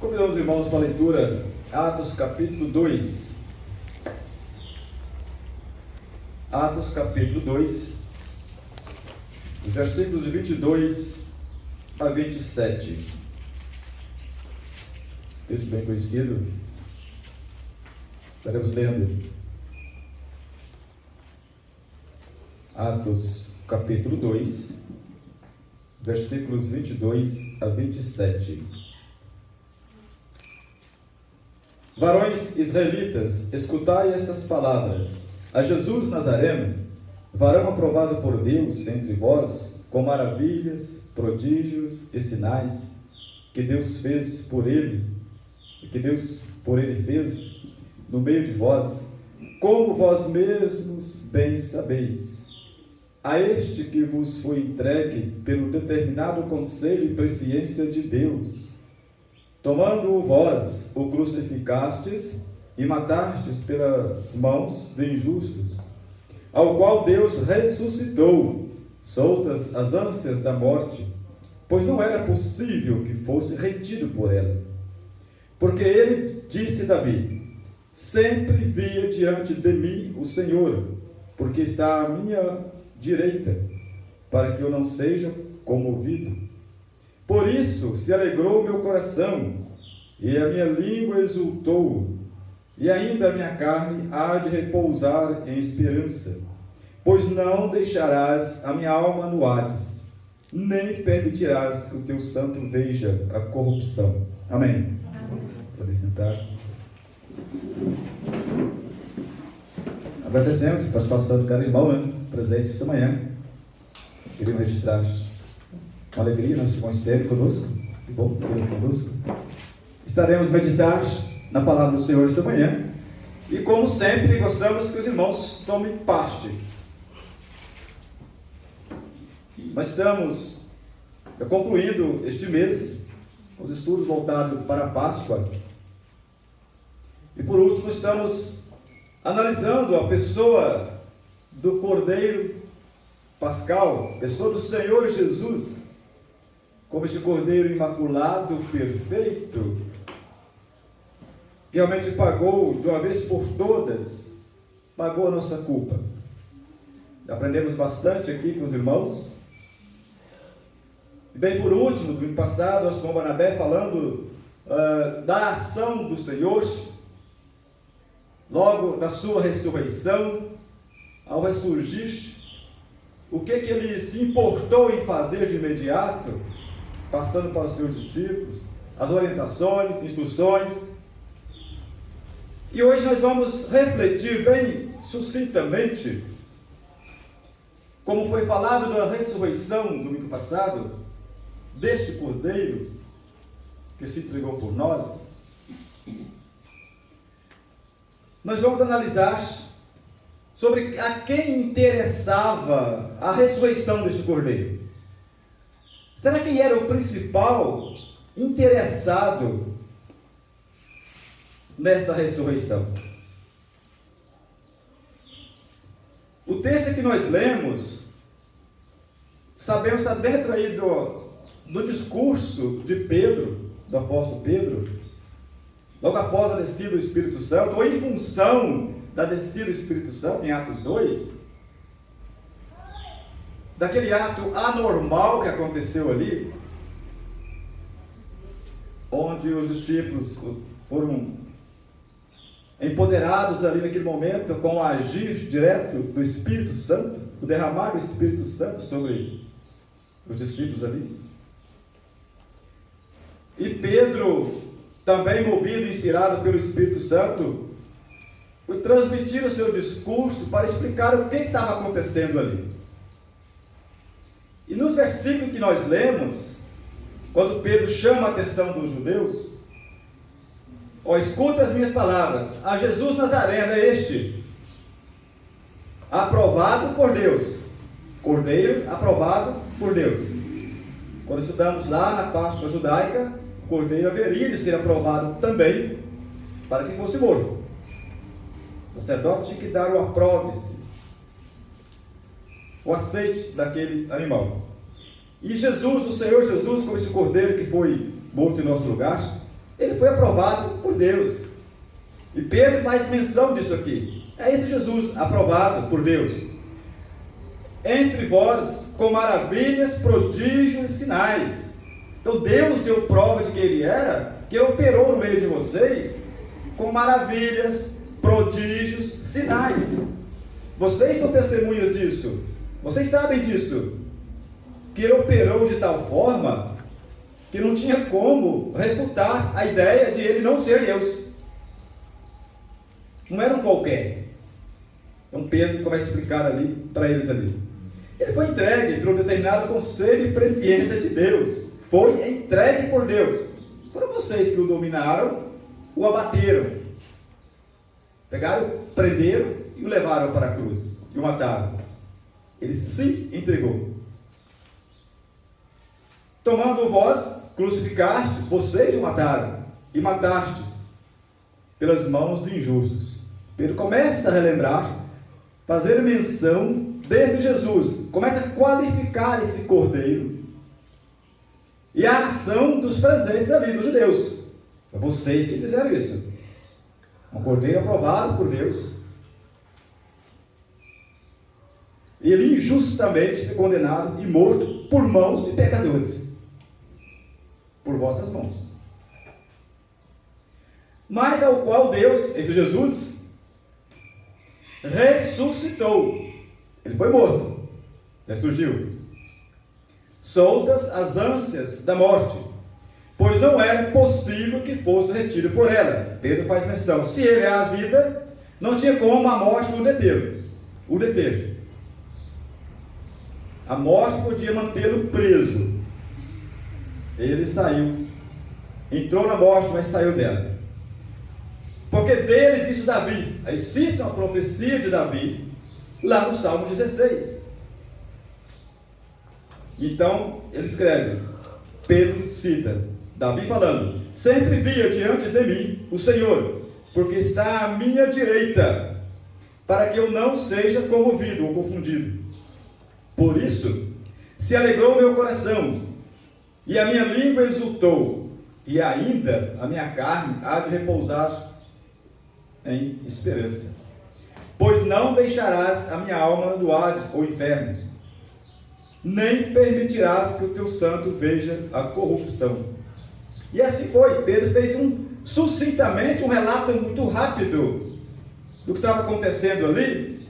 Convidamos os irmãos para a leitura, Atos capítulo 2. Atos capítulo 2, os versículos de 22 a 27. Texto bem conhecido. Estaremos lendo Atos capítulo 2, versículos 22 a 27. Varões israelitas, escutai estas palavras. A Jesus Nazareno, varão aprovado por Deus entre vós, com maravilhas, prodígios e sinais, que Deus fez por ele, que Deus por ele fez no meio de vós, como vós mesmos bem sabeis. A este que vos foi entregue pelo determinado conselho e presciência de Deus, tomando-o vós, o crucificastes e matastes pelas mãos de injustos, ao qual Deus ressuscitou, soltas as ânsias da morte, pois não era possível que fosse retido por ela. Porque ele disse Davi: sempre via diante de mim o Senhor, porque está à minha direita, para que eu não seja comovido. Por isso se alegrou meu coração, e a minha língua exultou, e ainda a minha carne há de repousar em esperança, pois não deixarás a minha alma no Hades, nem permitirás que o teu santo veja a corrupção. Amém. Pode sentar. Agradecemos a participação do cada irmão, presente esta manhã. Queria registrar com alegria nossos irmãos esteve conosco. Que bom ter conosco. Estaremos a meditar na palavra do Senhor esta manhã. E como sempre, gostamos que os irmãos tomem parte. Nós estamos concluindo este mês os estudos voltados para a Páscoa. E por último, estamos analisando a pessoa do Cordeiro Pascal, pessoa do Senhor Jesus, como esse Cordeiro imaculado, perfeito, que realmente pagou de uma vez por todas, pagou a nossa culpa. Aprendemos bastante aqui com os irmãos. E bem por último, no domingo passado, nós com o Barnabé falando da ação do Senhor, logo na sua ressurreição, ao ressurgir, o que ele se importou em fazer de imediato, passando para os seus discípulos, as orientações, instruções. E hoje nós vamos refletir bem sucintamente, como foi falado na ressurreição no domingo passado, deste Cordeiro que se entregou por nós. Nós vamos analisar sobre a quem interessava a ressurreição deste Cordeiro. Será que era o principal interessado nessa ressurreição? O texto que nós lemos, sabemos, está dentro aí do discurso de Pedro, do apóstolo Pedro, logo após a descida do Espírito Santo, ou em função da descida do Espírito Santo, em Atos 2, daquele ato anormal que aconteceu ali, onde os discípulos foram empoderados ali naquele momento com o agir direto do Espírito Santo, o derramar do Espírito Santo sobre os discípulos ali. E Pedro, também movido e inspirado pelo Espírito Santo, foi transmitir o seu discurso para explicar o que estava acontecendo ali. E nos versículos que nós lemos, quando Pedro chama a atenção dos judeus, escuta as minhas palavras, a Jesus Nazareno é este, aprovado por Deus, Cordeiro aprovado por Deus. Quando estudamos lá na Páscoa judaica, o Cordeiro haveria de ser aprovado também, para que fosse morto. O sacerdote tinha que dar o apróbice, o aceite daquele animal. E Jesus, o Senhor Jesus, como esse Cordeiro que foi morto em nosso lugar, ele foi aprovado por Deus. E Pedro faz menção disso aqui. É esse Jesus aprovado por Deus. Entre vós com maravilhas, prodígios e sinais. Então Deus deu prova de que ele era, que ele operou no meio de vocês com maravilhas, prodígios, sinais. Vocês são testemunhas disso. Vocês sabem disso. Que ele operou de tal forma que não tinha como refutar a ideia de ele não ser Deus. Não era um qualquer. Então Pedro começa a explicar ali para eles ali. Ele foi entregue por um determinado conselho e presciência de Deus. Foi entregue por Deus. Foram vocês que o dominaram, o abateram. Pegaram, prenderam e o levaram para a cruz. E o mataram. Ele se entregou. Tomando vós, crucificastes, vocês o mataram. E matastes pelas mãos de injustos. Pedro começa a relembrar, fazer menção desse Jesus. Começa a qualificar esse cordeiro. E a ação dos presentes ali, dos judeus. É vocês que fizeram isso. Um cordeiro aprovado por Deus. E ele injustamente foi condenado e morto por mãos de pecadores. Por vossas mãos. Mas ao qual Deus, esse Jesus, ressuscitou. Ele foi morto. Ressurgiu. Soltas as ânsias da morte, pois não era possível que fosse retido por ela. Pedro faz menção, se ele é a vida, não tinha como a morte o deter. A morte podia mantê-lo preso. Ele saiu, entrou na morte, mas saiu dela. Porque dele disse Davi, aí cita a profecia de Davi, lá no Salmo 16. Então, ele escreve, Pedro cita, Davi falando, sempre via diante de mim o Senhor, porque está à minha direita, para que eu não seja comovido ou confundido. Por isso, se alegrou meu coração, e a minha língua exultou, e ainda a minha carne há de repousar em esperança. Pois não deixarás a minha alma no Hades ou inferno, nem permitirás que o teu santo veja a corrupção. E assim foi. Pedro fez sucintamente um relato muito rápido do que estava acontecendo ali,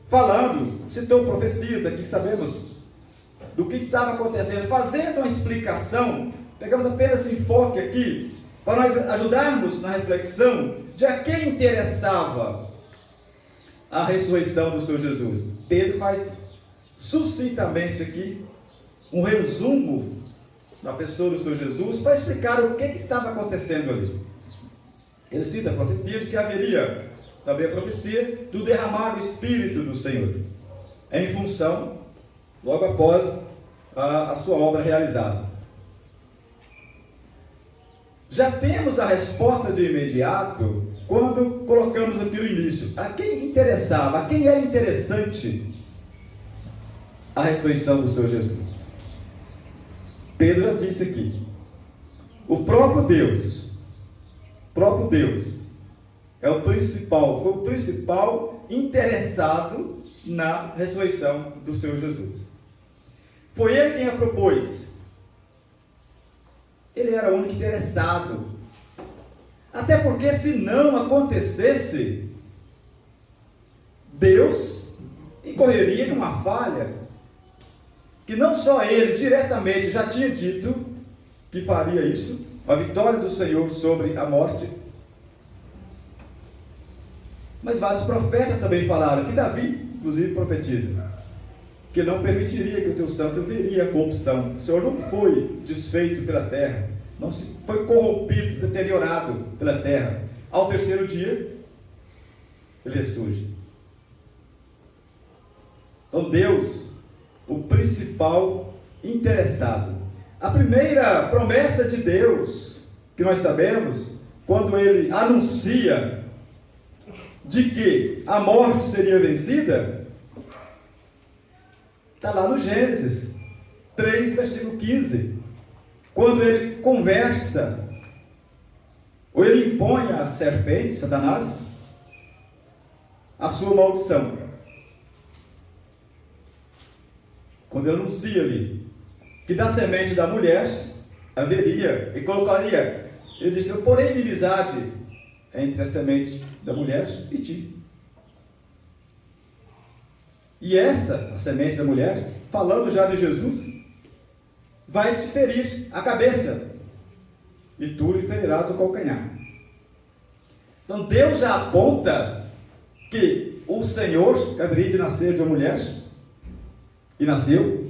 falando, citou profecias aqui que sabemos do que estava acontecendo, fazendo uma explicação. Pegamos apenas esse enfoque aqui para nós ajudarmos na reflexão de a quem interessava a ressurreição do Senhor Jesus. Pedro faz sucintamente aqui um resumo da pessoa do Senhor Jesus para explicar o que estava acontecendo ali. Ele cita a profecia de que haveria também a profecia do derramar do Espírito do Senhor, em função, logo após a sua obra realizada. Já temos a resposta de imediato quando colocamos aqui no início. A quem interessava, a quem era interessante a ressurreição do Senhor Jesus? Pedro já disse aqui, o próprio Deus é o principal, foi o principal interessado na ressurreição do Senhor Jesus. Foi ele quem a propôs. Ele era o único interessado. Até porque se não acontecesse, Deus incorreria em uma falha, que não só ele diretamente já tinha dito que faria isso, a vitória do Senhor sobre a morte, mas vários profetas também falaram, que Davi inclusive profetiza, que não permitiria que o teu santo veria a corrupção. O Senhor não foi desfeito pela terra, não foi corrompido, deteriorado pela terra. Ao terceiro dia, ele ressurge. Então Deus, o principal interessado. A primeira promessa de Deus, que nós sabemos, quando ele anuncia de que a morte seria vencida, está lá no Gênesis 3, versículo 15, quando ele conversa ou ele impõe à serpente, Satanás, a sua maldição. Quando ele anuncia ali que da semente da mulher haveria, e colocaria, ele disse: eu porei inimizade entre a semente da mulher e ti. E esta, a semente da mulher, falando já de Jesus, vai te ferir a cabeça, e tu lhe ferirás o calcanhar. Então Deus já aponta que o Senhor haveria de nascer de uma mulher, e nasceu.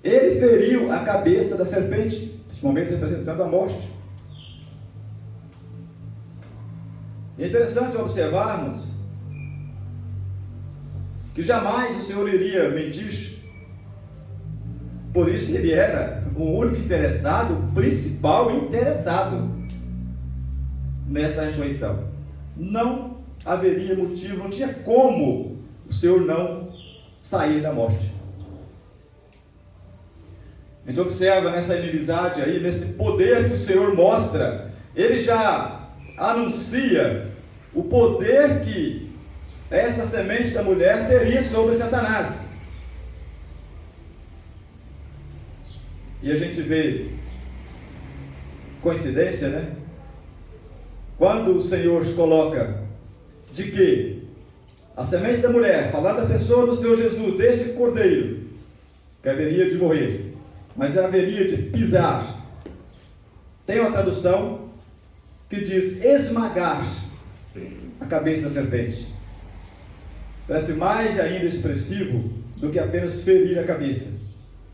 Ele feriu a cabeça da serpente, nesse momento representando a morte. É interessante observarmos que jamais o Senhor iria mentir. Por isso ele era o único interessado, o principal interessado nessa ressurreição. Não haveria motivo, não tinha como o Senhor não sair da morte. A gente observa nessa inimizade aí, nesse poder que o Senhor mostra, ele já anuncia o poder que esta semente da mulher teria sobre Satanás. E a gente vê coincidência, né? Quando o Senhor coloca de que a semente da mulher, falando da pessoa do Senhor Jesus, deste cordeiro, que haveria de morrer, mas haveria de pisar. Tem uma tradução que diz esmagar a cabeça da serpente. Parece mais ainda expressivo do que apenas ferir a cabeça.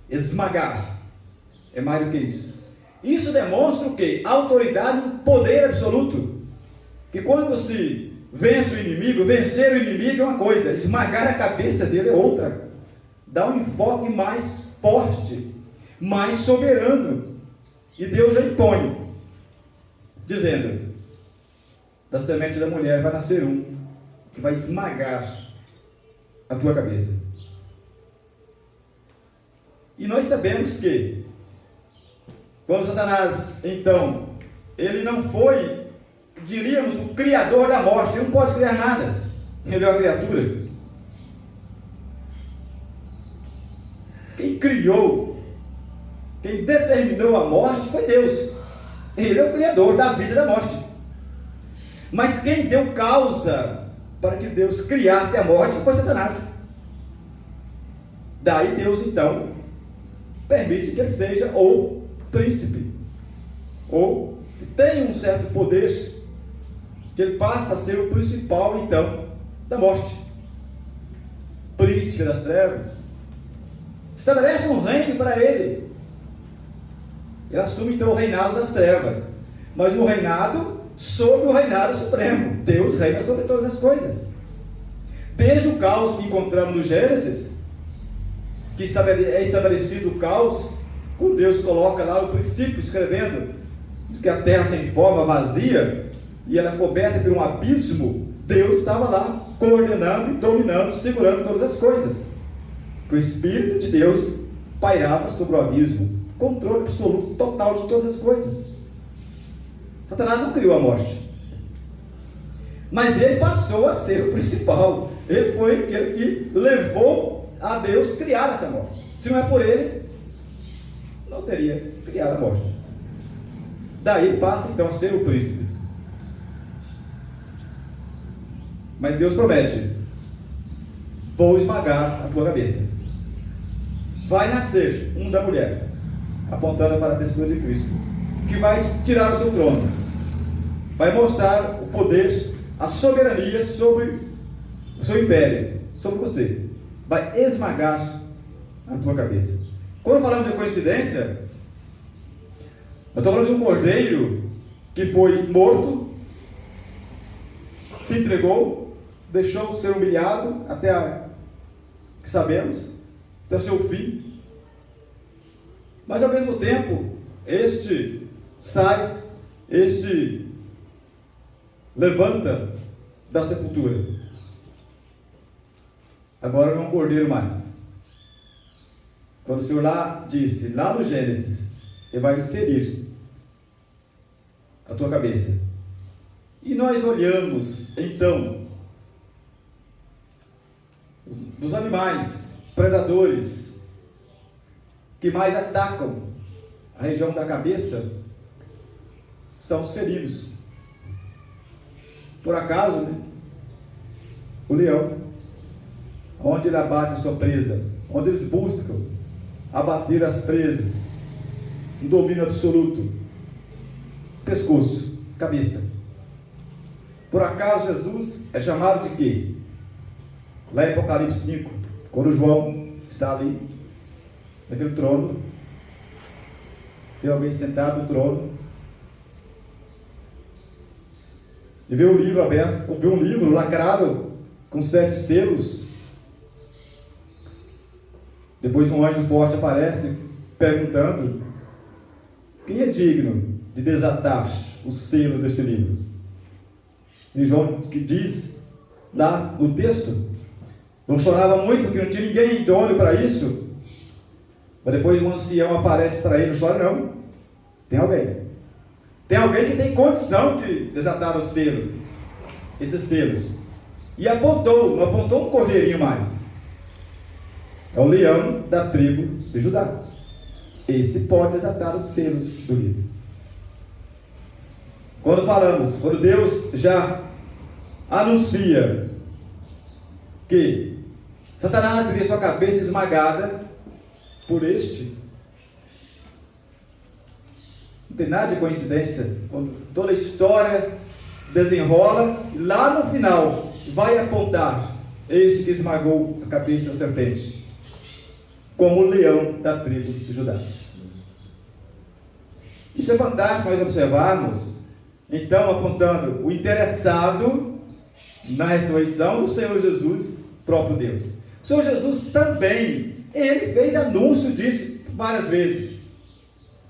Esmagar é mais do que isso. Isso demonstra o quê? Autoridade, um poder absoluto. Que quando se vence o inimigo, vencer o inimigo é uma coisa, esmagar a cabeça dele é outra. Dá um enfoque mais forte, mais soberano. E Deus já impõe, dizendo: da semente da mulher vai nascer um que vai esmagar a tua cabeça. E nós sabemos que quando Satanás, então, ele não foi, diríamos, o criador da morte. Ele não pode criar nada, ele é uma criatura. Quem criou, quem determinou a morte foi Deus. Ele é o criador da vida e da morte. Mas quem deu causa para que Deus criasse a morte foi Satanás. Daí Deus então permite que ele seja ou príncipe, ou que tenha um certo poder, que ele passa a ser o principal então da morte. Príncipe das trevas. Estabelece um reino para ele. Ele assume então o reinado das trevas, mas um reinado sobre o reinado supremo. Deus reina sobre todas as coisas. Desde o caos que encontramos no Gênesis, que é estabelecido o caos, quando Deus coloca lá no princípio, escrevendo que a terra sem forma, vazia, e era coberta por um abismo, Deus estava lá, coordenando e dominando, segurando todas as coisas. Que o Espírito de Deus pairava sobre o abismo, controle absoluto, total de todas as coisas. Satanás não criou a morte, mas ele passou a ser o principal. Ele foi aquele que levou a Deus criar essa morte. Se não é por ele, não teria criado a morte. Daí passa então a ser o príncipe. Mas Deus promete: vou esmagar a tua cabeça. Vai nascer um da mulher, apontando para a pessoa de Cristo, que vai tirar o seu trono, vai mostrar o poder, a soberania sobre o seu império, sobre você. Vai esmagar a tua cabeça. Quando falamos de coincidência, eu estou falando de um cordeiro que foi morto, se entregou, deixou de ser humilhado até que sabemos, até o seu fim. Mas ao mesmo tempo, este sai, este levanta da sepultura. Agora não é um cordeiro mais. Quando o Senhor lá disse, lá no Gênesis, ele vai ferir a tua cabeça. E nós olhamos, então, dos animais predadores que mais atacam a região da cabeça são os felinos. Por acaso, né? O leão, onde ele abate a sua presa, onde eles buscam abater as presas, um domínio absoluto, pescoço, cabeça. Por acaso Jesus é chamado de quê? Lá em Apocalipse 5, quando João está ali, naquele trono, tem alguém sentado no trono, e vê o livro aberto, vê um livro lacrado com 7 selos. Depois um anjo forte aparece perguntando: quem é digno de desatar os selos deste livro? E João que diz lá no texto, não chorava muito porque não tinha ninguém idôneo para isso. Mas depois um ancião aparece para ele: não chora não, tem alguém. Tem alguém que tem condição de desatar o selo, esses selos. E apontou, não apontou um cordeirinho mais. É o leão da tribo de Judá. Esse pode desatar os selos do livro. Quando Deus já anuncia que Satanás teria sua cabeça esmagada por este, não tem nada de coincidência. Quando toda a história desenrola, lá no final vai apontar este que esmagou a cabeça da serpente como o leão da tribo de Judá. Isso é fantástico nós observarmos, então, apontando o interessado na ressurreição do Senhor Jesus, próprio Deus. O Senhor Jesus também, ele fez anúncio disso várias vezes.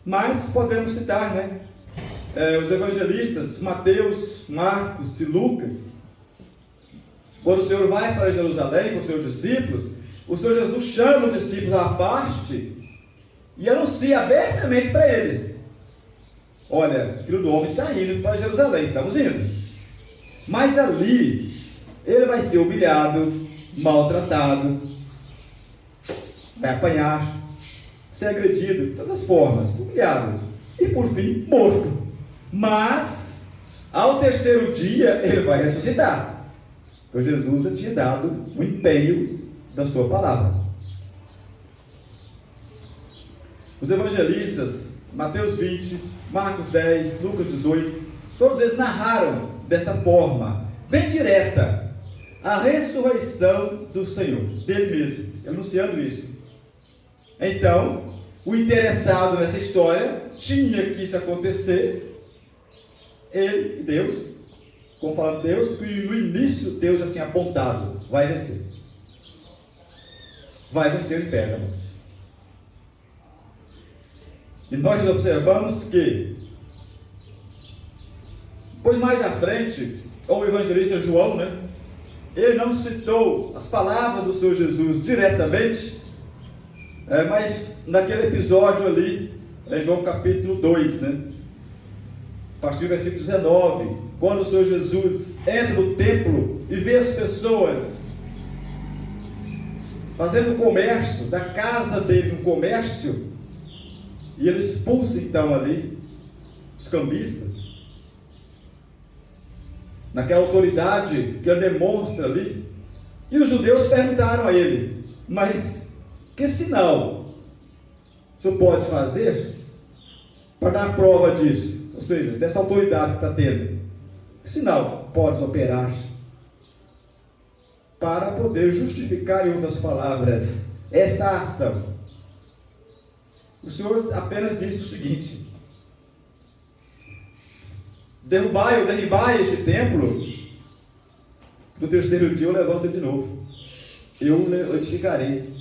Mas podemos citar, né? Os evangelistas, Mateus, Marcos e Lucas. Quando o Senhor vai para Jerusalém com os seus discípulos, o Senhor Jesus chama os discípulos à parte e anuncia abertamente para eles: olha, o Filho do Homem está indo para Jerusalém, estamos indo. Mas ali, ele vai ser humilhado, maltratado, vai apanhar, ser agredido de todas as formas, humilhado e por fim morto. Mas ao terceiro dia ele vai ressuscitar. Então Jesus já tinha dado o empenho da sua palavra. Os evangelistas, Mateus 20, Marcos 10, Lucas 18, todos eles narraram dessa forma bem direta a ressurreição do Senhor, dele mesmo, anunciando isso. Então, o interessado nessa história tinha que isso acontecer. Ele, Deus, como falando Deus, que no início Deus já tinha apontado: vai vencer. Vai vencer em Pérgamo. E nós observamos que, pois mais à frente, o evangelista João, né, ele não citou as palavras do Senhor Jesus diretamente, mas naquele episódio ali, em João capítulo 2, né, a partir do versículo 19, quando o Senhor Jesus entra no templo e vê as pessoas fazendo comércio, da casa dele um comércio, e ele expulsa então ali os cambistas, naquela autoridade que ele demonstra ali. E os judeus perguntaram a ele: mas que sinal o senhor pode fazer para dar prova disso? Ou seja, dessa autoridade que está tendo. Que sinal podes operar para poder justificar, em outras palavras, esta ação? O Senhor apenas disse o seguinte: derribai este templo, no terceiro dia eu levanto de novo, eu edificarei. Ele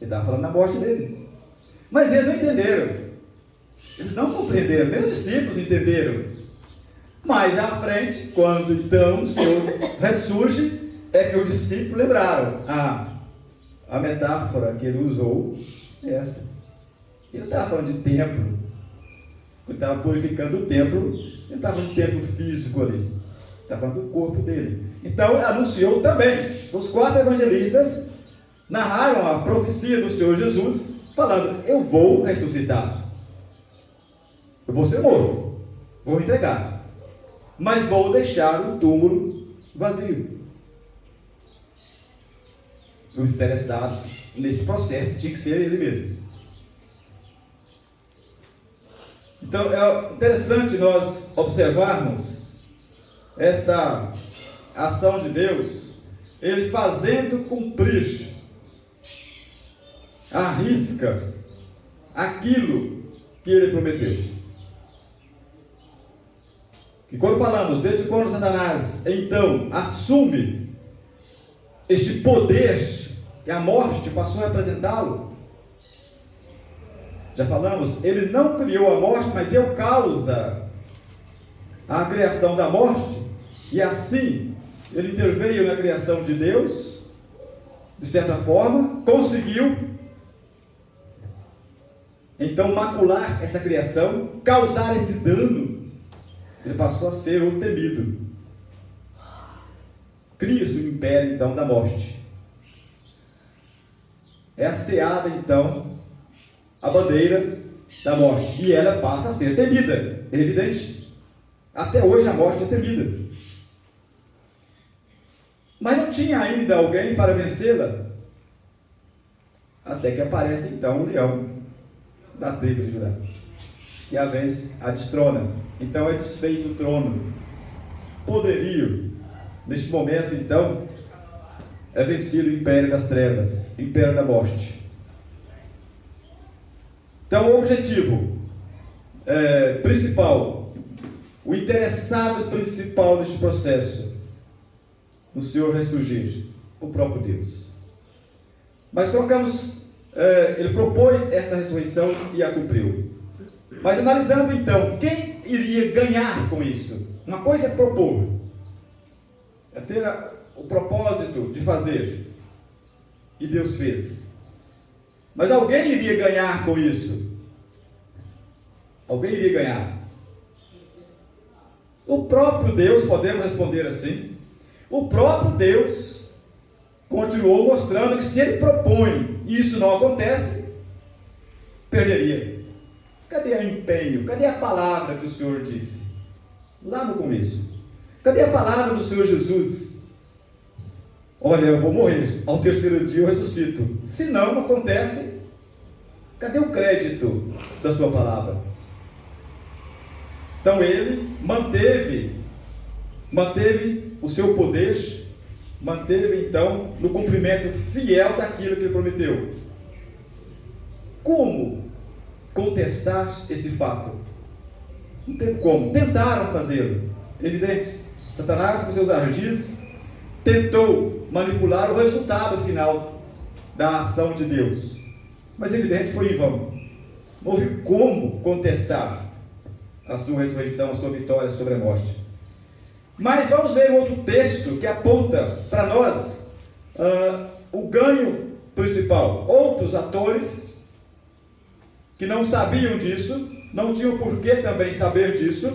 estava falando da morte dele. Mas eles não entenderam, eles não compreenderam, meus discípulos entenderam. Mais à frente, quando então o Senhor ressurge, é que os discípulos lembraram: a metáfora que ele usou é essa. Ele não estava falando de templo, Ele estava purificando o templo, ele estava no templo físico ali, estava no corpo dele. Então, anunciou também. Os 4 evangelistas narraram a profecia do Senhor Jesus, falando: eu vou ressuscitar, eu vou ser morto, vou entregar, mas vou deixar o túmulo vazio. Os interessados nesse processo tinha que ser ele mesmo. Então é interessante nós observarmos esta ação de Deus, ele fazendo cumprir à risca aquilo que ele prometeu. E quando falamos, desde quando Satanás então assume este poder que a morte passou a representá-lo, já falamos, ele não criou a morte, mas deu causa à criação da morte, e assim ele interveio na criação de Deus, de certa forma, conseguiu então macular essa criação, causar esse dano. Ele passou a ser o temido. Cria-se o império então da morte. É hasteada então a bandeira da morte, e ela passa a ser temida, é evidente. Até hoje a morte é temida, mas não tinha ainda alguém para vencê-la, até que aparece então o leão da tribo de Judá, que a vence, a destrona. Então é desfeito o trono, poderio. Neste momento então é vencido o império das trevas, o império da morte. Então o objetivo principal, o interessado principal neste processo, no Senhor ressurgir, o próprio Deus. Mas colocamos, ele propôs esta ressurreição e a cumpriu. Mas analisando então, quem iria ganhar com isso? Uma coisa é propor, é ter o propósito de fazer, e Deus fez. Mas alguém iria ganhar com isso? Alguém iria ganhar? O próprio Deus, podemos responder assim. O próprio Deus continuou mostrando que se ele propõe e isso não acontece, perderia. Cadê o empenho? Cadê a palavra que o Senhor disse lá no começo? Cadê a palavra do Senhor Jesus? Olha, eu vou morrer, ao terceiro dia eu ressuscito. Se não acontece, cadê o crédito da sua palavra? Então ele manteve o seu poder, manteve então no cumprimento fiel daquilo que ele prometeu. Como contestar esse fato? Não tem como. Tentaram fazê-lo, evidente. Satanás, com seus ardis, tentou manipular o resultado final da ação de Deus, mas evidente foi em vão. Não houve como contestar a sua ressurreição, a sua vitória sobre a morte. Mas vamos ver um outro texto que aponta para nós o ganho principal. Outros atores que não sabiam disso, não tinham por que também saber disso,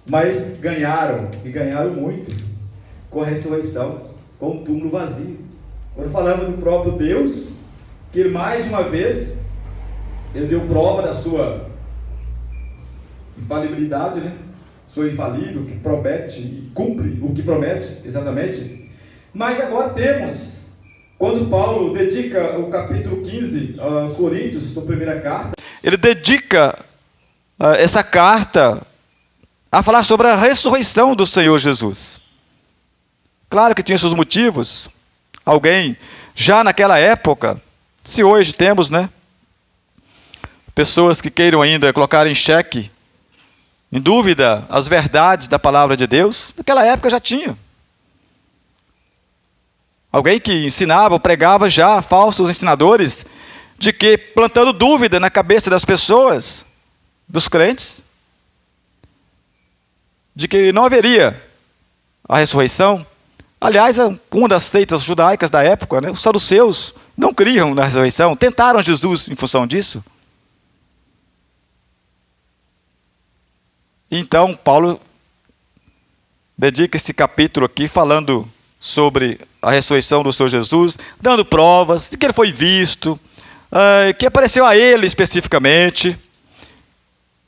mas ganharam, e ganharam muito, com a ressurreição, com o túmulo vazio. Quando falamos do próprio Deus, que ele, mais uma vez, ele deu prova da sua infalibilidade, né? Sou infalível, que promete e cumpre o que promete, exatamente. Mas agora temos, quando Paulo dedica o capítulo 15 aos Coríntios, sua primeira carta, ele dedica essa carta a falar sobre a ressurreição do Senhor Jesus. Claro que tinha seus motivos. Alguém, já naquela época, se hoje temos, né, pessoas que queiram ainda colocar em xeque, em dúvida, as verdades da palavra de Deus, naquela época já tinha. Alguém que ensinava ou pregava já, falsos ensinadores, de que plantando dúvida na cabeça das pessoas, dos crentes, de que não haveria a ressurreição. Aliás, uma das seitas judaicas da época, né, os saduceus, não criam na ressurreição, tentaram Jesus em função disso. Então, Paulo dedica esse capítulo aqui falando sobre a ressurreição do Senhor Jesus, dando provas de que ele foi visto, que apareceu a ele especificamente.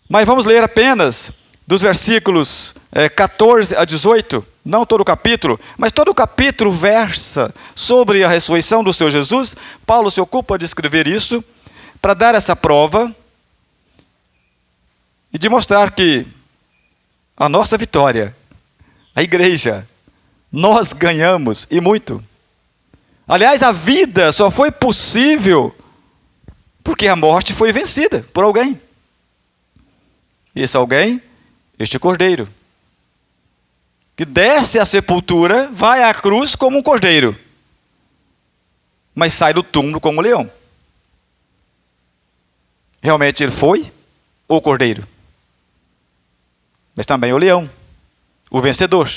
Mas vamos ler apenas dos versículos 14 a 18, não todo o capítulo, mas todo o capítulo versa sobre a ressurreição do Senhor Jesus. Paulo se ocupa de escrever isso para dar essa prova e de mostrar que a nossa vitória, a igreja, nós ganhamos e muito. Aliás, a vida só foi possível porque a morte foi vencida por alguém. Esse alguém, este cordeiro, que desce à sepultura, vai à cruz como um cordeiro, mas sai do túmulo como um leão. Realmente ele foi o cordeiro, mas também o leão, o vencedor.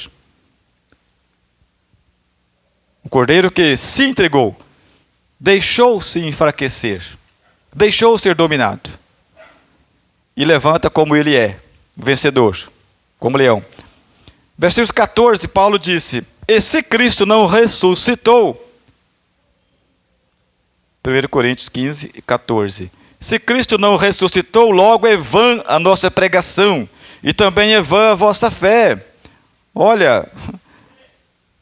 O cordeiro que se entregou, deixou-se enfraquecer, deixou ser dominado, e levanta como ele é, vencedor, como leão. Versículo 14, Paulo disse: e se Cristo não ressuscitou, 1 Coríntios 15 e 14, se Cristo não ressuscitou, logo é vã a nossa pregação, e também é vã a vossa fé. Olha,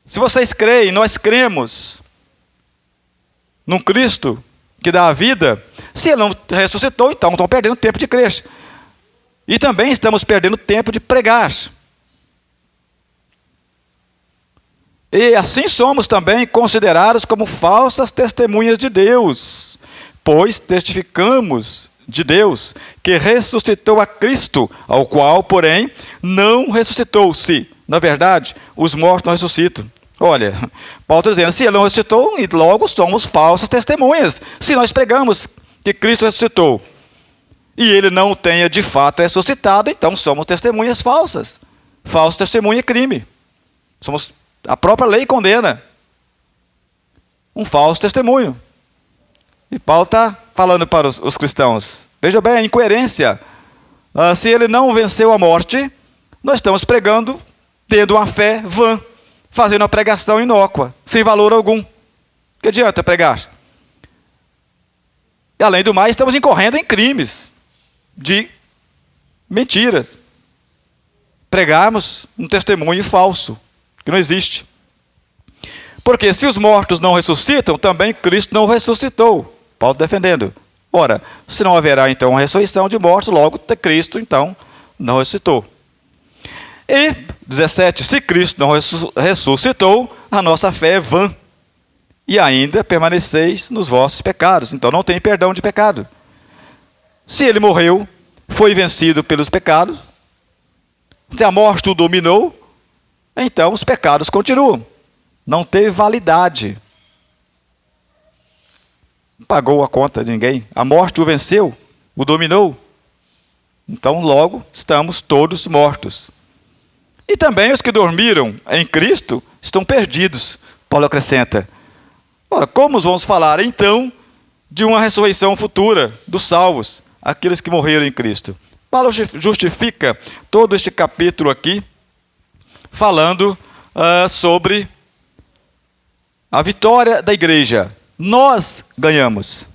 se vocês creem, nós cremos num Cristo que dá a vida. Se ele não ressuscitou, então estão perdendo tempo de crer. E também estamos perdendo tempo de pregar. E assim somos também considerados como falsas testemunhas de Deus, pois testificamos de Deus que ressuscitou a Cristo, ao qual, porém, não ressuscitou, se, na verdade, os mortos não ressuscitam. Olha, Paulo está dizendo, se ele não ressuscitou, logo somos falsas testemunhas. Se nós pregamos que Cristo ressuscitou, e ele não tenha de fato ressuscitado, então somos testemunhas falsas. Falso testemunho é crime. A própria lei condena um falso testemunho. E Paulo está falando para os cristãos, veja bem a incoerência. Se ele não venceu a morte, nós estamos pregando, tendo uma fé vã, fazendo uma pregação inócua, sem valor algum. Que adianta pregar? E além do mais, estamos incorrendo em crimes de mentiras. Pregarmos um testemunho falso, que não existe. Porque se os mortos não ressuscitam, também Cristo não ressuscitou. Paulo defendendo. Ora, se não haverá então uma ressurreição de mortos, logo Cristo então não ressuscitou. E 17, se Cristo não ressuscitou, a nossa fé é vã, e ainda permaneceis nos vossos pecados. Então não tem perdão de pecado. Se ele morreu, foi vencido pelos pecados, se a morte o dominou, então os pecados continuam. Não teve validade. Não pagou a conta de ninguém. A morte o venceu, o dominou. Então logo estamos todos mortos. E também os que dormiram em Cristo estão perdidos, Paulo acrescenta. Ora, como vamos falar então de uma ressurreição futura dos salvos, aqueles que morreram em Cristo? Paulo justifica todo este capítulo aqui, falando sobre a vitória da igreja. Nós ganhamos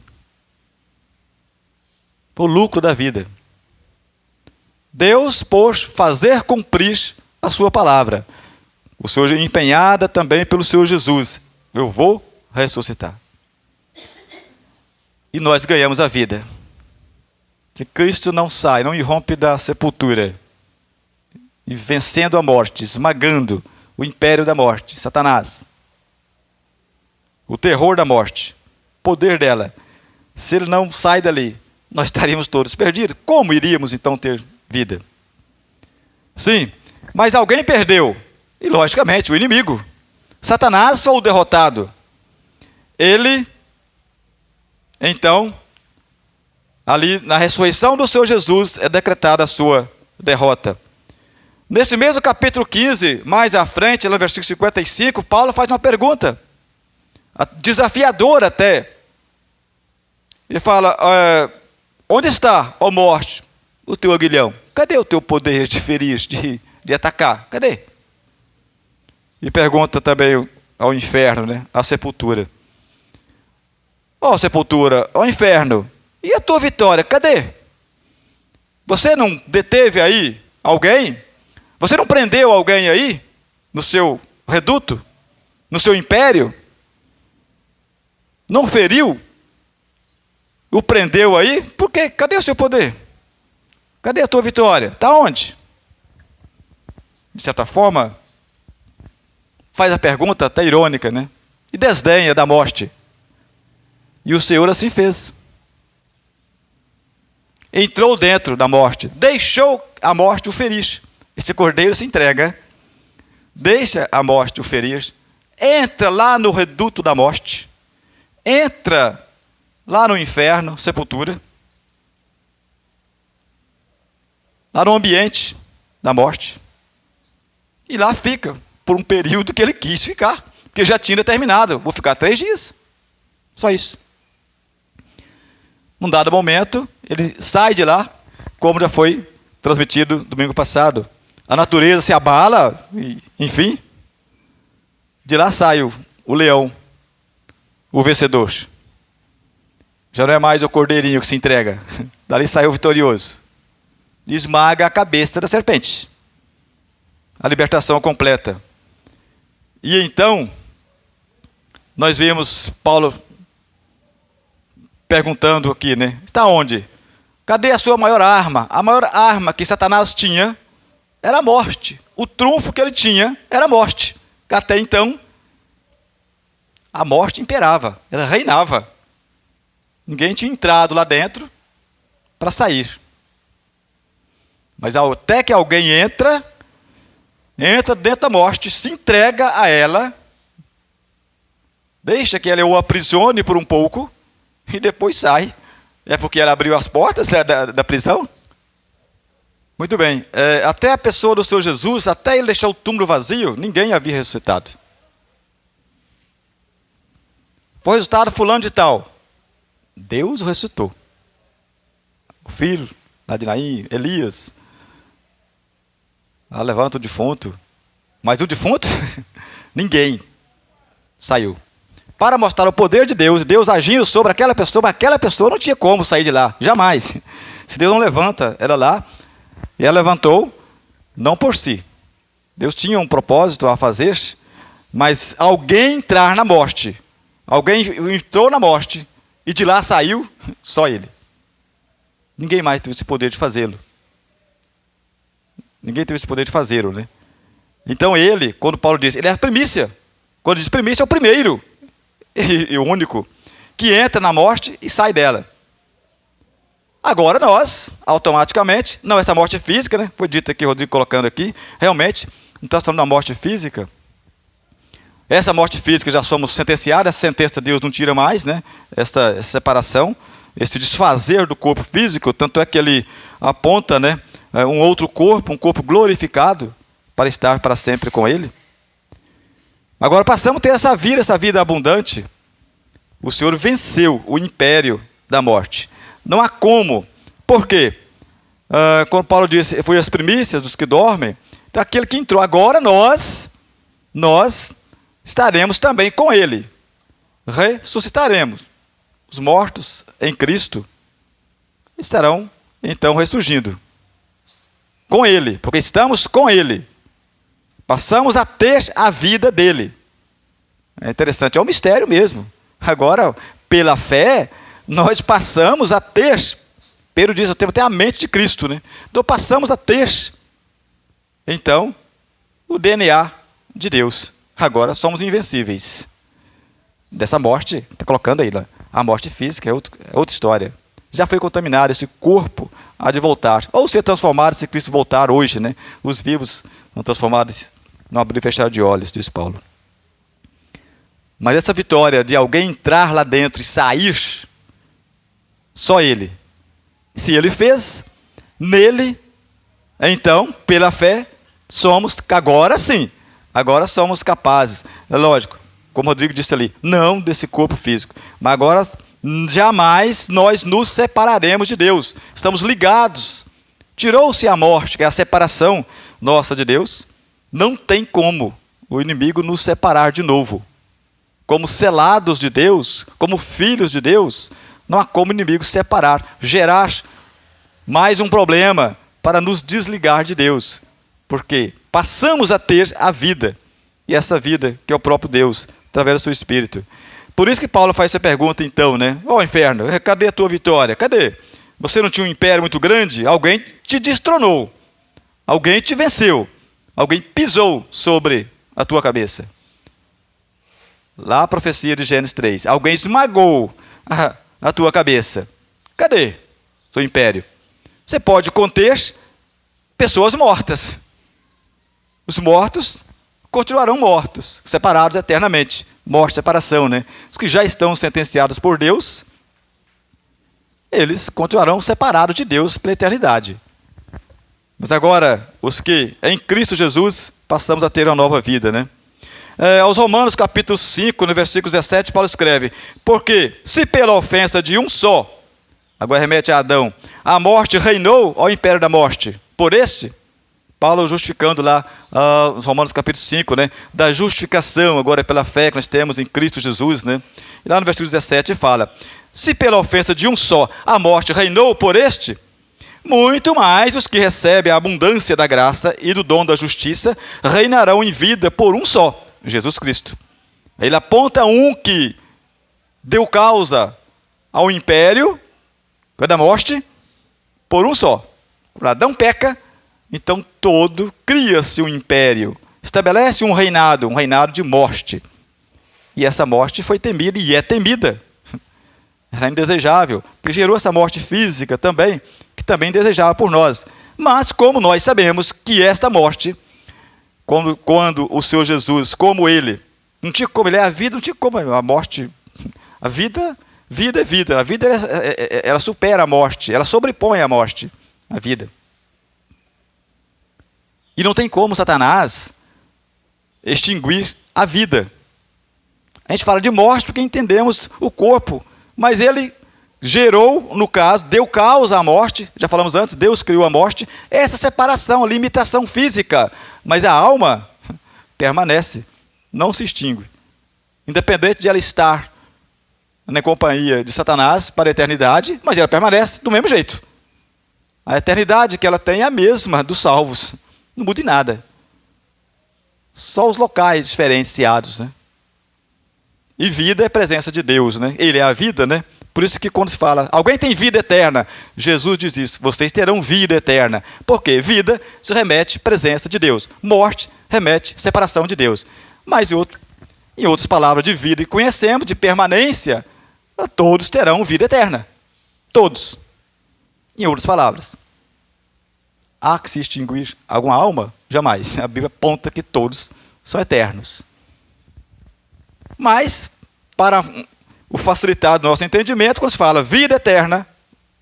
o lucro da vida. Deus, por fazer cumprir a sua palavra, o Senhor empenhada também pelo Senhor Jesus, eu vou ressuscitar. E nós ganhamos a vida. Que Cristo não sai, não irrompe da sepultura, e vencendo a morte, esmagando o império da morte, Satanás, o terror da morte, o poder dela. Se ele não sai dali, nós estaríamos todos perdidos. Como iríamos então ter vida? Sim, mas alguém perdeu, e logicamente o inimigo. Satanás foi o derrotado. Ele, então, ali na ressurreição do Senhor Jesus, é decretada a sua derrota. Nesse mesmo capítulo 15, mais à frente, no versículo 55, Paulo faz uma pergunta, desafiadora até. Ele fala, onde está, ó morte, o teu aguilhão? cadê o teu poder de ferir, de atacar? Cadê? E pergunta também ao inferno, né? À sepultura. Ó sepultura, ó inferno, e a tua vitória, cadê? Você não deteve aí alguém? Você não prendeu alguém aí? No seu reduto? No seu império? Não feriu? O prendeu aí? Por quê? Cadê o seu poder? Cadê a tua vitória? Está onde? De certa forma, faz a pergunta até irônica, né? E desdenha da morte. E o Senhor assim fez. Entrou dentro da morte, deixou a morte o ferir. Esse cordeiro se entrega, deixa a morte o ferir, entra lá no reduto da morte, entra lá no inferno, sepultura, lá no ambiente da morte, e lá fica por um período que ele quis ficar, porque já tinha determinado, vou ficar 3 dias, só isso. Num dado momento, ele sai de lá, como já foi transmitido domingo passado. A natureza se abala, e, enfim. De lá sai o leão, o vencedor. Já não é mais o cordeirinho que se entrega. Dali sai o vitorioso. E esmaga a cabeça da serpente. A libertação completa. E então, nós vemos Paulo perguntando aqui, né? Está onde? Cadê a sua maior arma? A maior arma que Satanás tinha era a morte. O trunfo que ele tinha era a morte. Até então, a morte imperava, ela reinava. Ninguém tinha entrado lá dentro para sair. Mas até que alguém entra dentro da morte, se entrega a ela, deixa que ela o aprisione por um pouco, e depois sai. É porque ela abriu as portas da prisão? Muito bem. Até a pessoa do Senhor Jesus, até ele deixar o túmulo vazio, ninguém havia ressuscitado. Foi resultado fulano de tal. Deus o ressuscitou. O filho, Nadinaí, Elias. Levanta o defunto. Mas o defunto, ninguém saiu. Para mostrar o poder de Deus, Deus agindo sobre aquela pessoa, mas aquela pessoa não tinha como sair de lá, jamais. Se Deus não levanta ela lá, e ela levantou, não por si. Deus tinha um propósito a fazer, mas alguém entrar na morte, alguém entrou na morte, e de lá saiu, só ele. Ninguém mais teve esse poder de fazê-lo. Ninguém teve esse poder de fazê-lo, né? Então ele, quando Paulo diz, ele é a primícia. Quando diz primícia, é o primeiro. E o único que entra na morte e sai dela. Agora nós, automaticamente, não essa morte física, né? Foi dito aqui, Rodrigo colocando aqui, realmente, não está falando da morte física. Essa morte física já somos sentenciados, essa sentença Deus não tira mais, né? Essa separação, esse desfazer do corpo físico, tanto é que ele aponta, né? Um outro corpo, um corpo glorificado, para estar para sempre com ele. Agora passamos a ter essa vida abundante. O Senhor venceu o império da morte. Não há como. Por quê? Quando Paulo disse, foi as primícias dos que dormem, então aquele que entrou. Agora nós estaremos também com ele. Ressuscitaremos. Os mortos em Cristo estarão então ressurgindo. Com ele, porque estamos com ele. Passamos a ter a vida dele. É interessante, é um mistério mesmo. Agora, pela fé, nós passamos a ter, Pedro diz, temos até a mente de Cristo, né? Então passamos a ter, então, o DNA de Deus. Agora somos invencíveis. Dessa morte, está colocando aí, a morte física é outra história. Já foi contaminado, esse corpo há de voltar. Ou ser transformado se Cristo voltar hoje, né? Os vivos são transformados no abrir e fechar de olhos, diz Paulo. Mas essa vitória de alguém entrar lá dentro e sair, só ele. Se ele fez, nele, então, pela fé, somos, agora sim, agora somos capazes. É lógico, como o Rodrigo disse ali, não desse corpo físico, mas agora jamais nós nos separaremos de Deus. Estamos ligados tirou-se a morte, que é a separação nossa de Deus, não tem como o inimigo nos separar de novo. Como selados de Deus, como filhos de Deus, não há como o inimigo separar, gerar mais um problema para nos desligar de Deus. Porque passamos a ter a vida, e essa vida que é o próprio Deus, através do seu Espírito. Por isso que Paulo faz essa pergunta então, né? Ó inferno, cadê a tua vitória? Cadê? Você não tinha um império muito grande? Alguém te destronou. Alguém te venceu. Alguém pisou sobre a tua cabeça. Lá a profecia de Gênesis 3. Alguém esmagou a tua cabeça. Cadê seu império? Você pode conter pessoas mortas. Os mortos continuarão mortos, separados eternamente. Morte, separação, né? Os que já estão sentenciados por Deus, eles continuarão separados de Deus pela eternidade. Mas agora, os que em Cristo Jesus, passamos a ter uma nova vida, né? Aos Romanos, capítulo 5, no versículo 17, Paulo escreve: porque se pela ofensa de um só, agora remete a Adão, a morte reinou ao império da morte, por este, Paulo justificando lá, os Romanos capítulo 5, né, da justificação, agora pela fé que nós temos em Cristo Jesus, né? E lá no versículo 17 fala: se pela ofensa de um só a morte reinou por este, muito mais os que recebem a abundância da graça e do dom da justiça reinarão em vida por um só, Jesus Cristo. Ele aponta um que deu causa ao império, da morte, por um só. Adão peca, então todo cria-se um império, estabelece um reinado de morte. E essa morte foi temida e é temida. Era indesejável, porque gerou essa morte física também, que também desejava por nós. Mas como nós sabemos que esta morte, quando o Senhor Jesus, como Ele, não tinha como, Ele é a vida, não tinha como a morte. A vida é vida. A vida ela supera a morte, ela sobrepõe a morte, a vida. E não tem como Satanás extinguir a vida. A gente fala de morte porque entendemos o corpo, mas ele gerou, no caso, deu causa à morte, já falamos antes, Deus criou a morte, essa separação, limitação física, mas a alma permanece, não se extingue. Independente de ela estar na companhia de Satanás para a eternidade, mas ela permanece do mesmo jeito. A eternidade que ela tem é a mesma dos salvos. Não muda em nada. Só os locais diferenciados, né? E vida é presença de Deus, né? Ele é a vida, né? Por isso que quando se fala, alguém tem vida eterna, Jesus diz isso, vocês terão vida eterna. Por quê? Vida se remete à presença de Deus. Morte remete à separação de Deus. Mas em outras palavras, de vida e conhecemos, de permanência, todos terão vida eterna. Todos. Em outras palavras. Há que se extinguir alguma alma? Jamais. A Bíblia aponta que todos são eternos. Mas, para o facilitar do nosso entendimento, quando se fala vida eterna,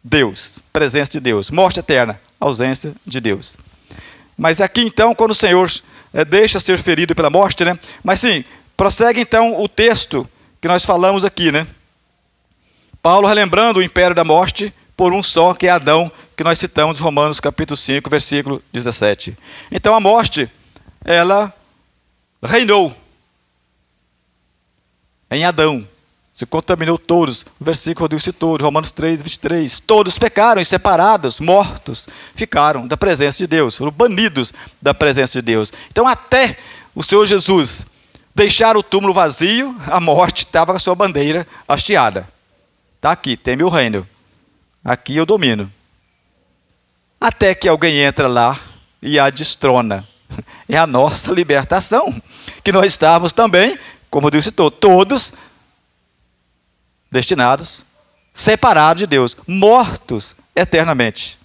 Deus, presença de Deus. Morte eterna, ausência de Deus. Mas aqui então, quando o Senhor deixa ser ferido pela morte, né? Mas sim, prossegue então o texto que nós falamos aqui, né? Paulo relembrando o império da morte por um só, que é Adão, que nós citamos em Romanos capítulo 5, versículo 17. Então a morte, ela reinou em Adão. Se contaminou todos. O versículo Rodrigo citou, de Romanos 3, 23. Todos pecaram e separados, mortos, ficaram da presença de Deus, foram banidos da presença de Deus. Então até o Senhor Jesus deixar o túmulo vazio, a morte estava com a sua bandeira hasteada. Está aqui, tem meu reino. Aqui eu domino. Até que alguém entra lá e a destrona. É a nossa libertação. Que nós estávamos também, como Deus citou, todos destinados, separados de Deus, mortos eternamente.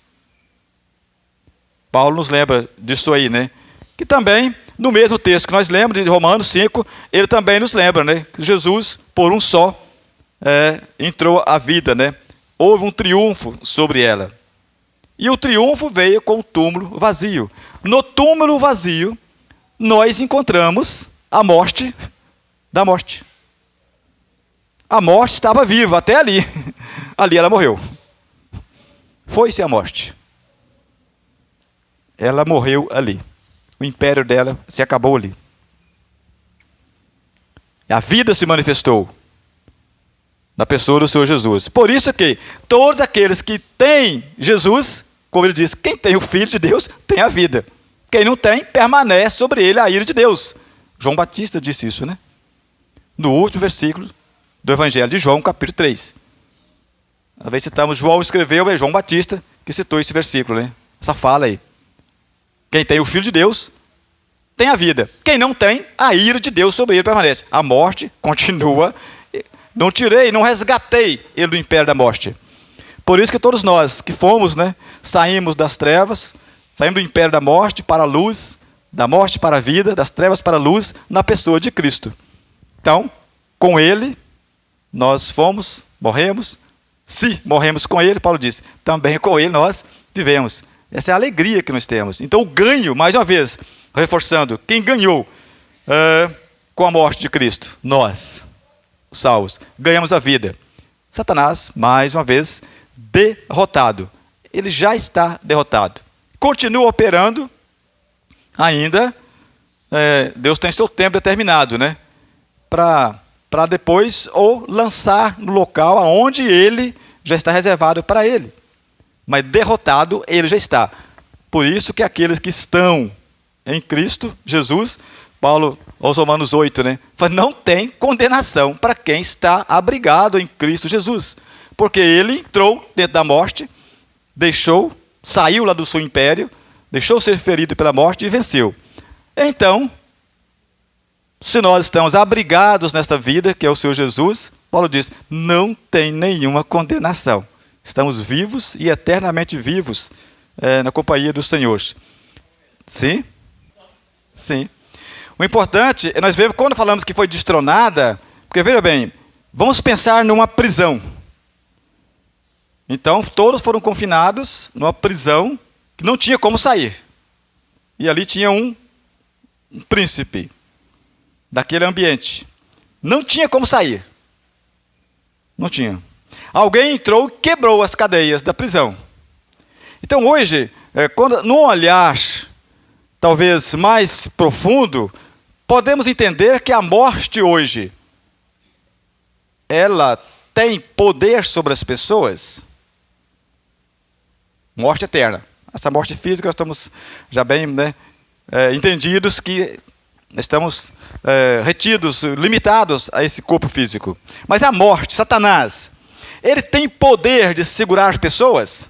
Paulo nos lembra disso aí, né? Que também, no mesmo texto que nós lembramos, de Romanos 5, ele também nos lembra, né? Que Jesus, por um só, entrou a vida, né? Houve um triunfo sobre ela. E o triunfo veio com o túmulo vazio. No túmulo vazio, nós encontramos a morte da morte. A morte estava viva até ali. Ali ela morreu. Foi-se a morte. ela morreu ali. O império dela se acabou ali. A vida se manifestou na pessoa do Senhor Jesus. Por isso que todos aqueles que têm Jesus, como ele diz, quem tem o Filho de Deus tem a vida. Quem não tem, permanece sobre ele a ira de Deus. João Batista disse isso, né? No último versículo do Evangelho de João, capítulo 3. Às vezes citamos, João escreveu, é João Batista que citou esse versículo, né? Essa fala aí. Quem tem o Filho de Deus tem a vida. Quem não tem, a ira de Deus sobre ele permanece. A morte continua. Não tirei, não resgatei ele do império da morte. Por isso que todos nós que fomos, né, saímos das trevas, saímos do império da morte para a luz, da morte para a vida, das trevas para a luz, na pessoa de Cristo. Então, com ele, nós fomos, morremos. Se morremos com ele, Paulo disse, também com ele nós vivemos. Essa é a alegria que nós temos. Então, o ganho, mais uma vez, reforçando, quem ganhou com a morte de Cristo? Nós, os salvos, ganhamos a vida. Satanás, mais uma vez, derrotado. Ele já está derrotado. Continua operando, ainda, Deus tem seu tempo determinado, né? Para depois, ou lançar no local aonde ele já está reservado para ele. Mas derrotado, ele já está. Por isso que aqueles que estão em Cristo, Jesus, Paulo, aos Romanos 8, né? Fala, não tem condenação para quem está abrigado em Cristo Jesus. Porque ele entrou dentro da morte, saiu lá do seu império, deixou ser ferido pela morte e venceu. Então, se nós estamos abrigados nesta vida, que é o Senhor Jesus, Paulo diz, não tem nenhuma condenação. Estamos vivos e eternamente vivos na companhia do Senhor. Sim? Sim. O importante é nós vermos, quando falamos que foi destronada, porque veja bem, vamos pensar numa prisão. Então, todos foram confinados numa prisão que não tinha como sair. E ali tinha um príncipe daquele ambiente. Não tinha como sair. Não tinha. Alguém entrou e quebrou as cadeias da prisão. Então hoje, num olhar talvez mais profundo, podemos entender que a morte hoje, ela tem poder sobre as pessoas. Morte eterna. Essa morte física, nós estamos já bem entendidos que estamos retidos, limitados a esse corpo físico. Mas a morte, Satanás, ele tem poder de segurar as pessoas?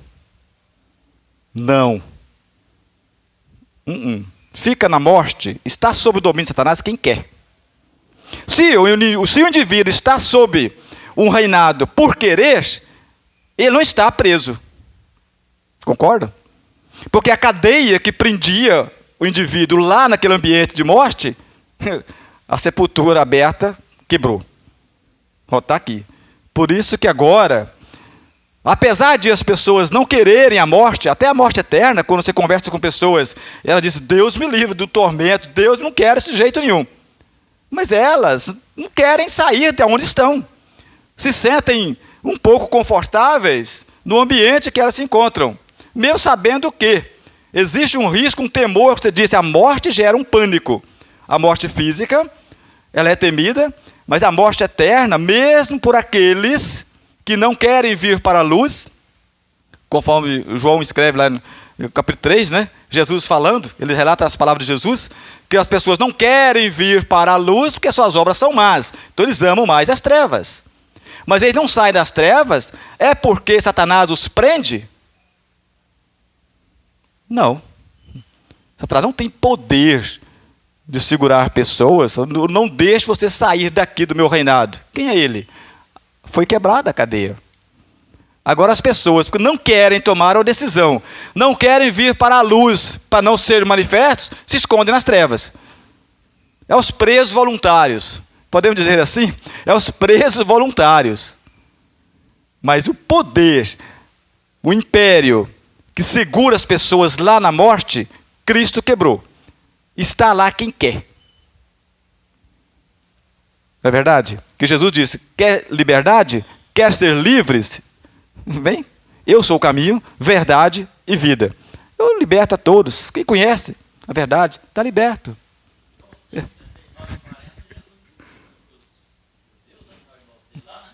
Não. Fica na morte, está sob o domínio de Satanás quem quer. Se o indivíduo está sob um reinado por querer, ele não está preso. Concorda? Porque a cadeia que prendia o indivíduo lá naquele ambiente de morte, a sepultura aberta quebrou. Está aqui. Por isso que agora, apesar de as pessoas não quererem a morte, até a morte eterna, quando você conversa com pessoas, ela diz, Deus me livre do tormento, Deus não quer isso de jeito nenhum. Mas elas não querem sair de onde estão. Se sentem um pouco confortáveis no ambiente que elas se encontram. Mesmo sabendo que existe um risco, um temor, que você disse, a morte gera um pânico. A morte física, ela é temida, mas a morte eterna, mesmo por aqueles que não querem vir para a luz, conforme João escreve lá no capítulo 3, né? Jesus falando, ele relata as palavras de Jesus, que as pessoas não querem vir para a luz porque suas obras são más. Então eles amam mais as trevas. Mas eles não saem das trevas, é porque Satanás os prende? Não. Satanás não tem poder de segurar pessoas. Não deixe você sair daqui do meu reinado. Quem é ele? Foi quebrada a cadeia. Agora as pessoas, porque não querem tomar a decisão, não querem vir para a luz, para não ser manifestos, se escondem nas trevas. É os presos voluntários. Podemos dizer assim? É os presos voluntários. Mas o poder, o império que segura as pessoas lá na morte, Cristo quebrou. Está lá quem quer. Não é verdade? Que Jesus disse, quer liberdade? Quer ser livres? Bem, eu sou o caminho, verdade e vida. Eu liberto a todos. Quem conhece a verdade está liberto.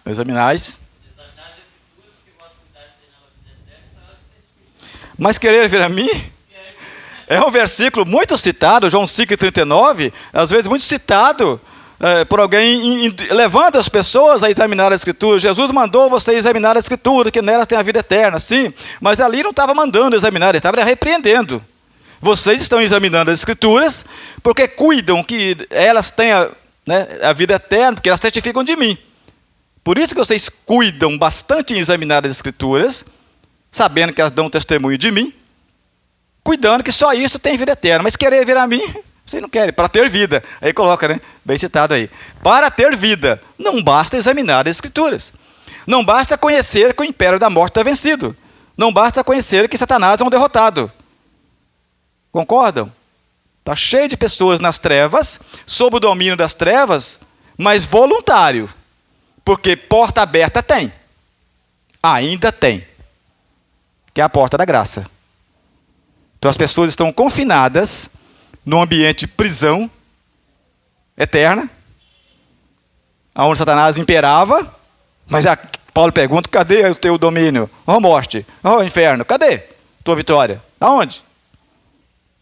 Examinais. Mas querer vir a mim é um versículo muito citado, João 5,39, às vezes muito citado por alguém levando as pessoas a examinar a Escritura. Jesus mandou você examinar a Escritura, que nelas tem a vida eterna, sim, mas ali não estava mandando examinar, ele estava repreendendo. Vocês estão examinando as Escrituras porque cuidam que elas tenham, né, a vida eterna, porque elas testificam de mim. Por isso que vocês cuidam bastante em examinar as Escrituras, sabendo que elas dão testemunho de mim, cuidando que só isso tem vida eterna. Mas querer vir a mim, vocês não querem, para ter vida. Aí coloca, né? Bem citado aí. Para ter vida, não basta examinar as Escrituras. Não basta conhecer que o império da morte está vencido. Não basta conhecer que Satanás é um derrotado. Concordam? Está cheio de pessoas nas trevas, sob o domínio das trevas, mas voluntário. Porque porta aberta tem. Ainda tem. Que é a porta da graça. Então as pessoas estão confinadas num ambiente de prisão eterna, onde Satanás imperava, mas Paulo pergunta, cadê o teu domínio? Oh, morte, oh, inferno, cadê tua vitória? Aonde?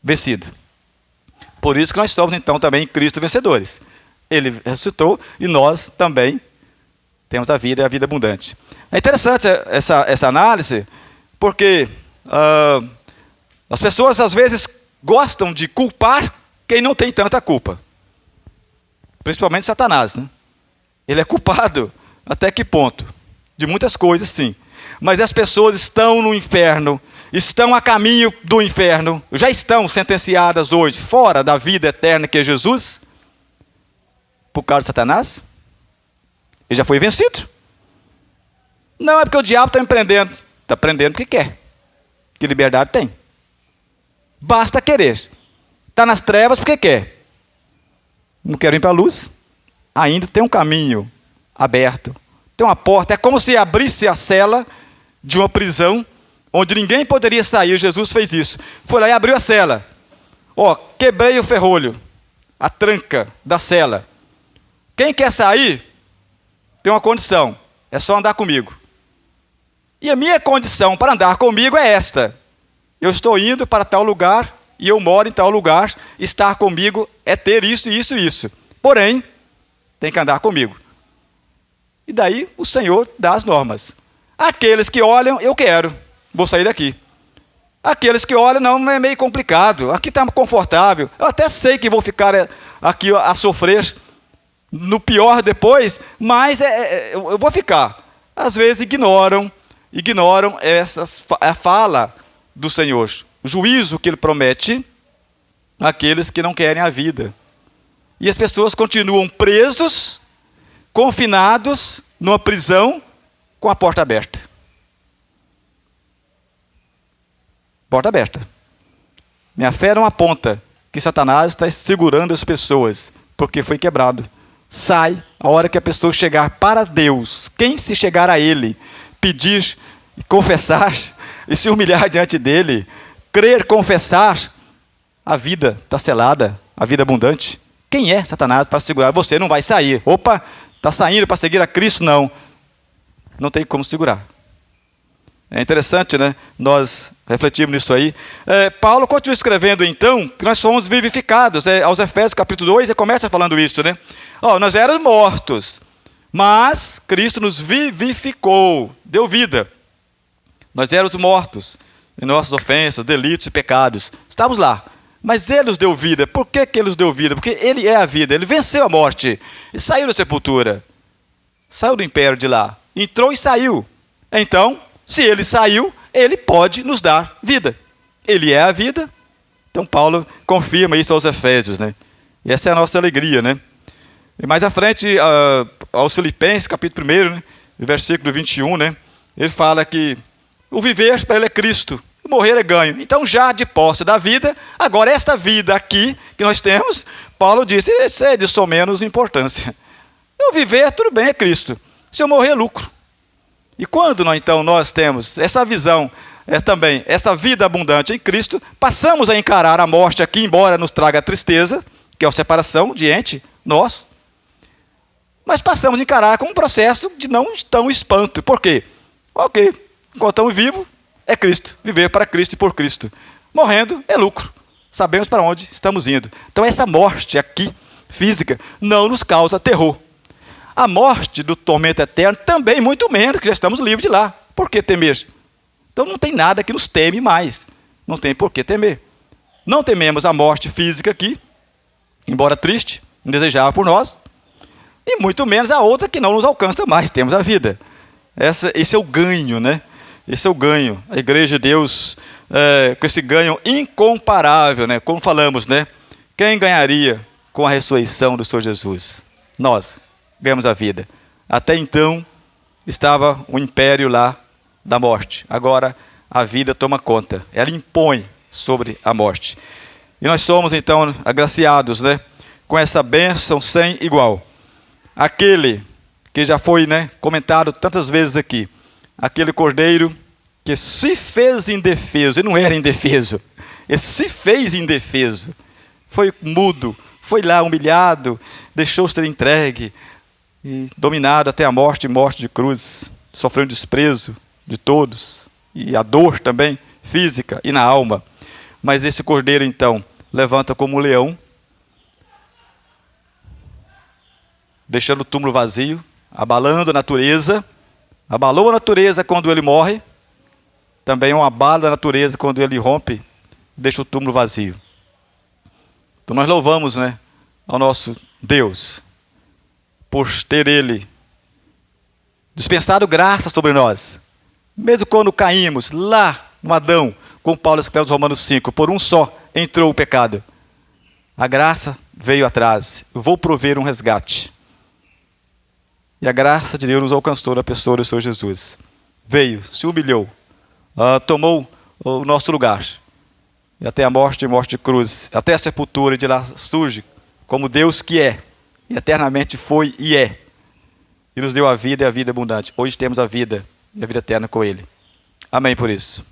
Vencido. Por isso que nós somos então também em Cristo vencedores. Ele ressuscitou e nós também temos a vida e a vida abundante. É interessante essa análise, porque as pessoas às vezes gostam de culpar quem não tem tanta culpa. Principalmente Satanás, né? Ele é culpado até que ponto? De muitas coisas, sim. Mas as pessoas estão no inferno, estão a caminho do inferno, já estão sentenciadas hoje, fora da vida eterna que é Jesus, por causa de Satanás. Ele já foi vencido. Não é porque o diabo está empreendendo. Está prendendo porque quer. Que liberdade tem. Basta querer. Está nas trevas porque quer. Não quer vir para a luz. Ainda tem um caminho aberto. Tem uma porta. É como se abrisse a cela de uma prisão onde ninguém poderia sair. Jesus fez isso. Foi lá e abriu a cela. Ó, quebrei o ferrolho. A tranca da cela. Quem quer sair tem uma condição. É só andar comigo. E a minha condição para andar comigo é esta. Eu estou indo para tal lugar e eu moro em tal lugar. Estar comigo é ter isso, isso e isso. Porém, tem que andar comigo. E daí o Senhor dá as normas. Aqueles que olham, eu quero. Vou sair daqui. Aqueles que olham, não, é meio complicado. Aqui está confortável. Eu até sei que vou ficar aqui a sofrer no pior depois, mas eu vou ficar. Às vezes ignoram a fala do Senhor, o juízo que Ele promete àqueles que não querem a vida. E as pessoas continuam presos, confinados, numa prisão, com a porta aberta. Porta aberta. Minha fé não aponta que Satanás está segurando as pessoas, porque foi quebrado. Sai a hora que a pessoa chegar para Deus. Quem se chegar a Ele, pedir, confessar e se humilhar diante dEle, crer, confessar, a vida está selada, a vida abundante. Quem é Satanás para segurar? Você não vai sair. Opa, está saindo para seguir a Cristo? Não. Não tem como segurar. É interessante, né? Nós refletimos nisso aí. Paulo continua escrevendo, então, que nós somos vivificados. Aos Efésios, capítulo 2, ele começa falando isso, né? Nós éramos mortos, mas Cristo nos vivificou, deu vida. Nós éramos mortos em nossas ofensas, delitos e pecados. Estávamos lá. Mas Ele nos deu vida. Por que Ele nos deu vida? Porque Ele é a vida. Ele venceu a morte e saiu da sepultura. Saiu do império de lá. Entrou e saiu. Então, se Ele saiu, Ele pode nos dar vida. Ele é a vida. Então Paulo confirma isso aos Efésios, né? E essa é a nossa alegria, né? E mais à frente, aos Filipenses, capítulo 1, né? Versículo 21, né? Ele fala que o viver para Ele é Cristo, o morrer é ganho. Então, já de posse da vida, agora esta vida aqui que nós temos, Paulo disse, isso é de somenos importância. O viver, tudo bem, é Cristo. Se eu morrer, é lucro. E quando nós temos essa visão, também essa vida abundante em Cristo, passamos a encarar a morte aqui, embora nos traga tristeza, que é a separação de ente nosso, mas passamos a encarar como um processo de não tão espanto. Por quê? Ok, enquanto estamos vivos, é Cristo. Viver para Cristo e por Cristo. Morrendo é lucro. Sabemos para onde estamos indo. Então essa morte aqui, física, não nos causa terror. A morte do tormento eterno também, muito menos, que já estamos livres de lá. Por que temer? Então não tem nada que nos teme mais. Não tem por que temer. Não tememos a morte física aqui, embora triste, indesejável por nós, e muito menos a outra que não nos alcança mais. Temos a vida. Esse é o ganho, né? Esse é o ganho. A Igreja de Deus, com esse ganho incomparável, né? Como falamos, né? Quem ganharia com a ressurreição do Senhor Jesus? Nós ganhamos a vida. Até então, estava o império lá da morte. Agora, a vida toma conta. Ela impõe sobre a morte. E nós somos, então, agraciados, né? Com essa bênção sem igual. Aquele que já foi, né, comentado tantas vezes aqui. Aquele cordeiro que se fez indefeso. Ele não era indefeso. Ele se fez indefeso. Foi mudo. Foi lá humilhado. Deixou ser entregue. E dominado até a morte, morte de cruz. Sofreu desprezo de todos. E a dor também, física e na alma. Mas esse cordeiro, então, levanta como um leão, deixando o túmulo vazio, abalando a natureza. Abalou a natureza quando ele morre, também um abalo da natureza quando ele rompe, deixa o túmulo vazio. Então nós louvamos, né, ao nosso Deus, por ter Ele dispensado graça sobre nós. Mesmo quando caímos lá no Adão, como Paulo escreve nos Romanos 5, por um só entrou o pecado. A graça veio atrás. Eu vou prover um resgate. E a graça de Deus nos alcançou na pessoa do Senhor Jesus. Veio, se humilhou, tomou o nosso lugar. E até a morte de cruz, até a sepultura, e de lá surge como Deus que é, e eternamente foi e é. E nos deu a vida e a vida abundante. Hoje temos a vida e a vida eterna com Ele. Amém por isso.